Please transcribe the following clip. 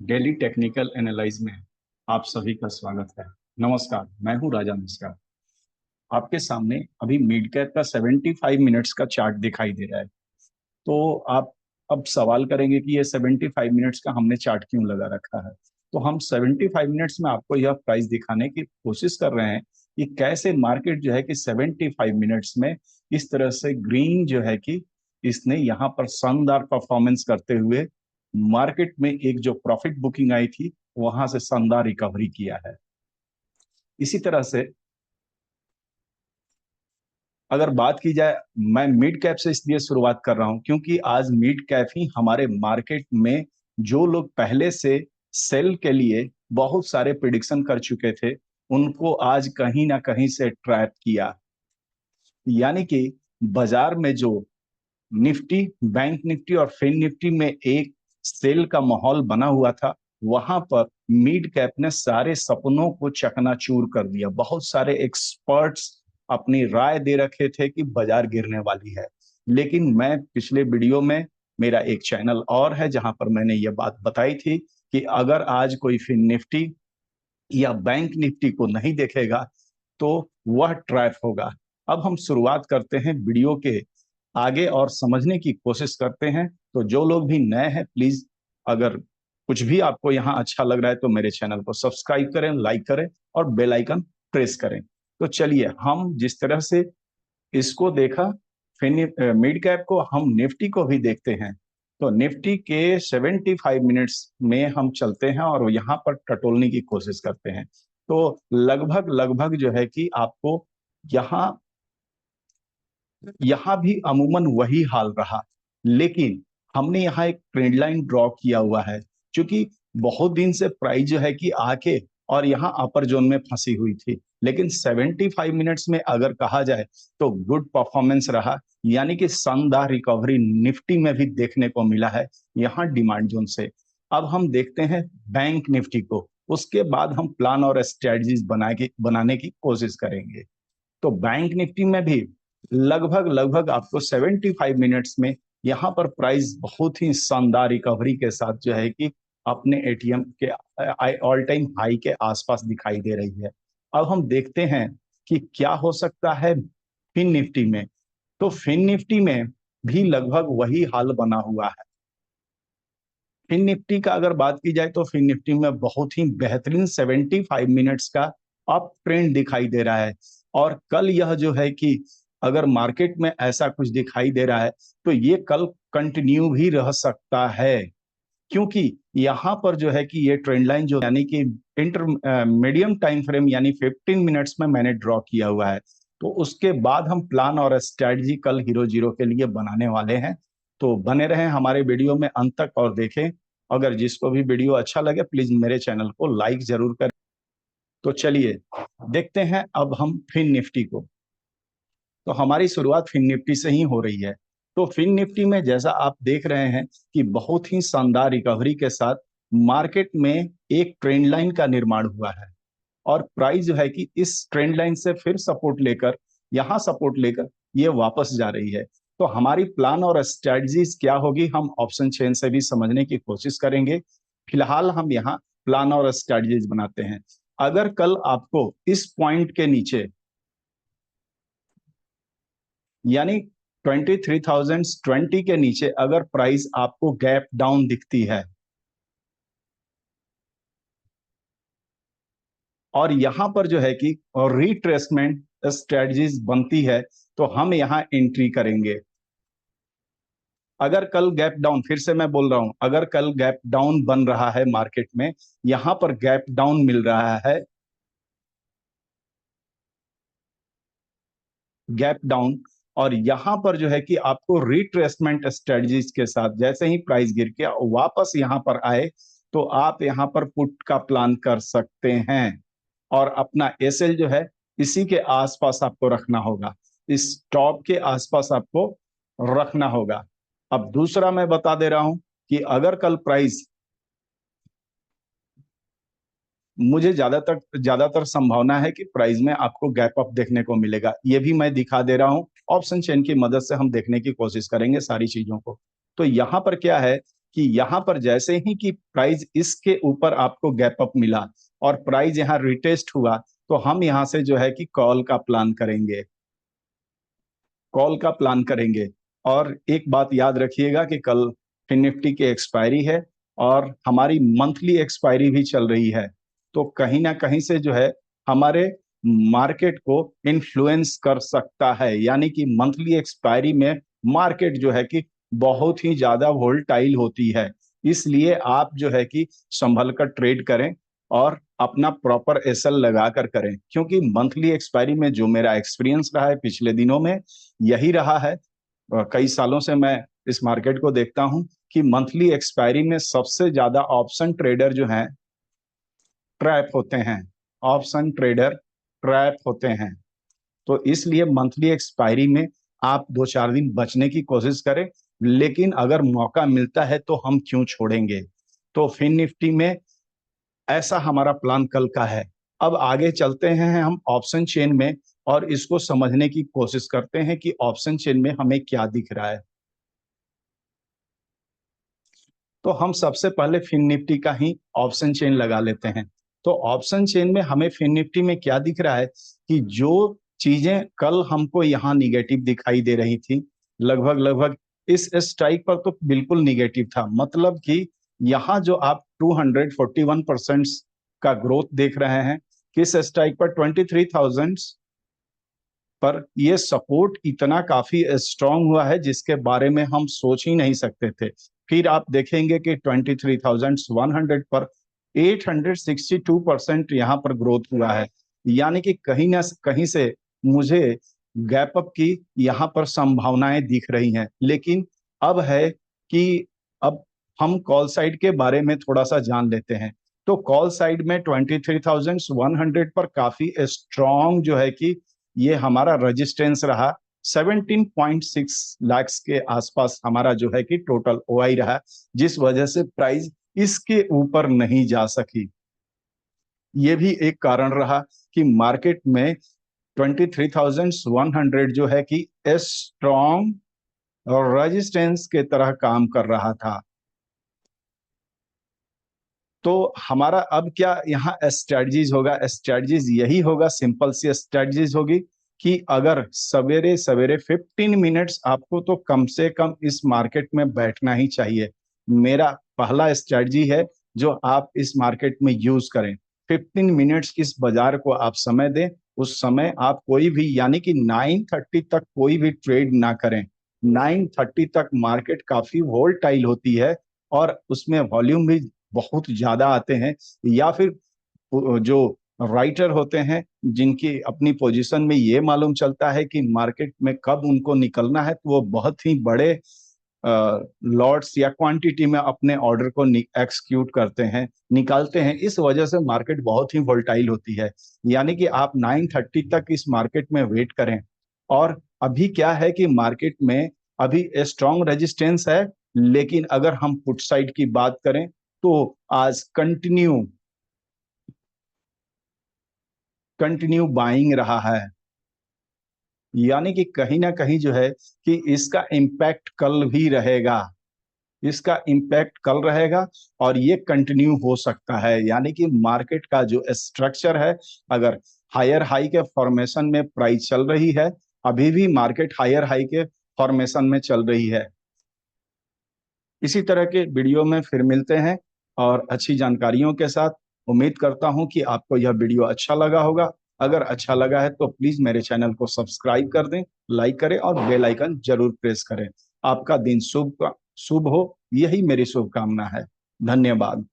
Daily technical analyse में आप सभी का स्वागत है। नमस्कार, मैं हूं राजा मिश्रा। आपके सामने अभी मिड कैप का 75 मिनट्स का चार्ट दिखाई दे रहा है। तो आप अब सवाल करेंगे कि ये 75 मिनट्स का हमने चार्ट क्यों लगा रखा है। तो हम 75 मिनट्स में आपको यह प्राइस दिखाने की कोशिश कर रहे हैं कि कैसे मार्केट जो है कि 75 मिनट्स में इस तरह से ग्रीन जो है कि इसने यहाँ पर शानदार परफॉर्मेंस करते हुए मार्केट में एक जो प्रॉफिट बुकिंग आई थी वहां से शानदार रिकवरी किया है। इसी तरह से अगर बात की जाए, मैं मिड कैप से इसलिए शुरुआत कर रहा हूं क्योंकि आज मिड कैप ही हमारे मार्केट में जो लोग पहले से सेल के लिए बहुत सारे प्रिडिक्शन कर चुके थे उनको आज कहीं ना कहीं से ट्रैप किया। यानी कि बाजार में जो निफ्टी, बैंक निफ्टी और फिन निफ्टी में एक सेल का माहौल बना हुआ था, वहां पर मिड कैप ने सारे सपनों को चकनाचूर कर दिया। बहुत सारे एक्सपर्ट्स अपनी राय दे रखे थे कि बाजार गिरने वाली है, लेकिन मैं पिछले वीडियो में, मेरा एक चैनल और है जहां पर मैंने ये बात बताई थी कि अगर आज कोई फिन निफ्टी या बैंक निफ्टी को नहीं देखेगा तो वह ट्रैप होगा। अब हम शुरुआत करते हैं वीडियो के आगे और समझने की कोशिश करते हैं। तो जो लोग भी नए हैं, प्लीज अगर कुछ भी आपको यहाँ अच्छा लग रहा है तो मेरे चैनल को सब्सक्राइब करें, लाइक करें और बेल आइकन प्रेस करें। तो चलिए, हम जिस तरह से इसको देखा मिड कैप को, हम निफ्टी को भी देखते हैं। तो निफ्टी के 75 मिनट्स में हम चलते हैं और यहाँ पर टटोलने की कोशिश करते हैं। तो लगभग लगभग जो है कि आपको यहाँ यहाँ भी अमूमन वही हाल रहा, लेकिन हमने यहाँ एक ट्रेंड लाइन ड्रॉ किया हुआ है। क्योंकि बहुत दिन से प्राइस जो है कि आके और यहाँ अपर जोन में फंसी हुई थी, लेकिन 75 मिनट्स में अगर कहा जाए तो गुड परफॉर्मेंस रहा। यानी कि शानदार रिकवरी निफ्टी में भी देखने को मिला है यहाँ डिमांड जोन से। अब हम देखते हैं बैंक निफ्टी को, उसके बाद हम प्लान और स्ट्रेटजीज बनाने की कोशिश करेंगे। तो बैंक निफ्टी में भी लगभग लगभग आपको 75 मिनट्स में यहाँ पर प्राइस बहुत ही शानदार रिकवरी के साथ जो है कि अपने एटीएम के ऑल टाइम हाई के आसपास दिखाई दे रही है। अब हम देखते हैं कि क्या हो सकता है फिन निफ्टी में। तो फिन निफ्टी में भी लगभग वही हाल बना हुआ है। फिन निफ्टी का अगर बात की जाए तो फिन निफ्टी में बहुत ही बेहतरीन 75 मिनट्स का अप ट्रेंड दिखाई दे रहा है। और कल यह जो है कि अगर मार्केट में ऐसा कुछ दिखाई दे रहा है तो ये कल कंटिन्यू भी रह सकता है। क्योंकि यहाँ पर जो है कि ये ट्रेंड लाइन जो यानी कि इंटर मीडियम टाइम फ्रेम यानी 15 मिनट्स में मैंने ड्रॉ किया हुआ है। तो उसके बाद हम प्लान और स्ट्रेटजी कल हीरो जीरो के लिए बनाने वाले हैं। तो बने रहें हमारे वीडियो में अंत तक और देखें। अगर जिसको भी वीडियो अच्छा लगे प्लीज मेरे चैनल को लाइक जरूर करें। तो चलिए देखते हैं अब हम फिन निफ्टी को। तो हमारी शुरुआत फिन निफ्टी से ही हो रही है। तो फिन निफ्टी में जैसा आप देख रहे हैं कि बहुत ही शानदार रिकवरी के साथ मार्केट में एक ट्रेंड लाइन का निर्माण हुआ है और प्राइस जो है कि इस ट्रेंड लाइन से फिर सपोर्ट लेकर, यहाँ सपोर्ट लेकर ये वापस जा रही है। तो हमारी प्लान और स्ट्रेटजीज क्या होगी, हम ऑप्शन चेन से भी समझने की कोशिश करेंगे। फिलहाल हम यहाँ प्लान और स्ट्रेटजीज बनाते हैं। अगर कल आपको इस पॉइंट के नीचे यानी 23,020 के नीचे अगर प्राइस आपको गैप डाउन दिखती है और यहां पर जो है कि रिट्रेसमेंट स्ट्रेटजीज बनती है तो हम यहां एंट्री करेंगे। अगर कल गैप डाउन, फिर से मैं बोल रहा हूं, अगर कल गैप डाउन बन रहा है मार्केट में, यहां पर गैप डाउन मिल रहा है, गैप डाउन, और यहां पर जो है कि आपको रिट्रेसमेंट स्ट्रेटजीज के साथ जैसे ही प्राइस गिर के वापस यहां पर आए तो आप यहां पर पुट का प्लान कर सकते हैं और अपना एसएल जो है इसी के आसपास आपको रखना होगा, इस टॉप के आसपास आपको रखना होगा। अब दूसरा मैं बता दे रहा हूं कि अगर कल प्राइस, मुझे ज्यादातर संभावना है कि प्राइस में आपको गैप अप देखने को मिलेगा। ये भी मैं दिखा दे रहा हूं, ऑप्शन चेन की मदद से हम देखने की कोशिश करेंगे सारी चीजों को। तो यहां पर क्या है कि यहाँ पर जैसे ही कि प्राइस इसके ऊपर आपको गैप अप मिला और प्राइस यहाँ रिटेस्ट हुआ, तो हम यहाँ से जो है कि कॉल का प्लान करेंगे। और एक बात याद रखिएगा कि कल फिन निफ्टी की एक्सपायरी है और हमारी मंथली एक्सपायरी भी चल रही है, तो कहीं ना कहीं से जो है हमारे मार्केट को इन्फ्लुएंस कर सकता है। यानी कि मंथली एक्सपायरी में मार्केट जो है कि बहुत ही ज्यादा वोलेटाइल होती है, इसलिए आप जो है कि संभल कर ट्रेड करें और अपना प्रॉपर एसएल लगा कर करें। क्योंकि मंथली एक्सपायरी में जो मेरा एक्सपीरियंस रहा है पिछले दिनों में यही रहा है, कई सालों से मैं इस मार्केट को देखता हूं कि मंथली एक्सपायरी में सबसे ज्यादा ऑप्शन ट्रेडर जो हैं ट्रैप होते हैं, ऑप्शन ट्रेडर ट्रैप होते हैं। तो इसलिए मंथली एक्सपायरी में आप 2-4 दिन बचने की कोशिश करें, लेकिन अगर मौका मिलता है तो हम क्यों छोड़ेंगे। तो फिन निफ्टी में ऐसा हमारा प्लान कल का है। अब आगे चलते हैं हम ऑप्शन चेन में और इसको समझने की कोशिश करते हैं कि ऑप्शन चेन में हमें क्या दिख रहा है। तो हम सबसे पहले फिन निफ्टी का ही ऑप्शन चेन लगा लेते हैं। तो ऑप्शन चेन में हमें फिन निफ्टी में क्या दिख रहा है कि जो चीजें कल हमको यहाँ निगेटिव दिखाई दे रही थी, लगभग लगभग इस स्ट्राइक पर तो बिल्कुल निगेटिव था। मतलब कि यहाँ जो आप 241% का ग्रोथ देख रहे हैं, किस स्ट्राइक पर 23,000 पर, ये सपोर्ट इतना काफी स्ट्रांग हुआ है जिसके बारे में हम सोच ही नहीं सकते थे। फिर आप देखेंगे कि 23,100 पर 862% यहाँ पर ग्रोथ हुआ है। यानी कि कहीं ना कहीं से मुझे गैप अप की यहाँ पर संभावनाएं दिख रही हैं। लेकिन अब है कि अब हम कॉल साइड के बारे में थोड़ा सा जान लेते हैं। तो कॉल साइड में 23,100 पर काफी स्ट्रांग जो है कि ये हमारा रेजिस्टेंस रहा। 17.6 लाख के आसपास हमारा जो है कि टोटल ओआई रहा, जिस वजह से प्राइस इसके ऊपर नहीं जा सकी। ये भी एक कारण रहा कि मार्केट में 23,100 जो है कि स्ट्रॉन्ग और रेजिस्टेंस के तरह काम कर रहा था। तो हमारा अब क्या यहाँ स्ट्रेटजीज होगा, स्ट्रेटजीज यही होगा, सिंपल सी स्ट्रेटजीज होगी कि अगर सवेरे सवेरे 15 मिनट्स आपको तो कम से कम इस मार्केट में बैठना ही चाहिए। मेरा पहला स्ट्रेटजी है जो आप इस मार्केट में यूज करें। 15 मिनट्स इस बाजार को आप समय दें। उस समय आप कोई भी यानी कि 9:30 तक कोई भी ट्रेड ना करें। 9:30 तक मार्केट काफी वोलेटाइल होती है और उसमें वॉल्यूम भी बहुत ज्यादा आते हैं। या फिर जो राइटर होते हैं जिनकी अपनी पोजीशन में ये मालूम चलता है कि मार्केट में कब उनको निकलना है, तो वो बहुत ही बड़े लॉट्स या क्वांटिटी में अपने ऑर्डर को एक्सक्यूट करते हैं, निकालते हैं। इस वजह से मार्केट बहुत ही वोलेटाइल होती है। यानी कि आप 9:30 तक इस मार्केट में वेट करें। और अभी क्या है कि मार्केट में अभी स्ट्रॉन्ग रेजिस्टेंस है, लेकिन अगर हम पुट साइड की बात करें तो आज कंटिन्यू बाइंग रहा है। यानी कि कहीं ना कहीं जो है कि इसका इम्पैक्ट कल भी रहेगा, इसका इम्पैक्ट कल रहेगा और ये कंटिन्यू हो सकता है। यानी कि मार्केट का जो स्ट्रक्चर है, अगर हायर हाई के फॉर्मेशन में प्राइस चल रही है, अभी भी मार्केट हायर हाई के फॉर्मेशन में चल रही है। इसी तरह के वीडियो में फिर मिलते हैं और अच्छी जानकारियों के साथ। उम्मीद करता हूं कि आपको यह वीडियो अच्छा लगा होगा। अगर अच्छा लगा है तो प्लीज मेरे चैनल को सब्सक्राइब कर दें, लाइक करें और बेल आइकन जरूर प्रेस करें। आपका दिन शुभ हो, यही मेरी शुभकामना है। धन्यवाद।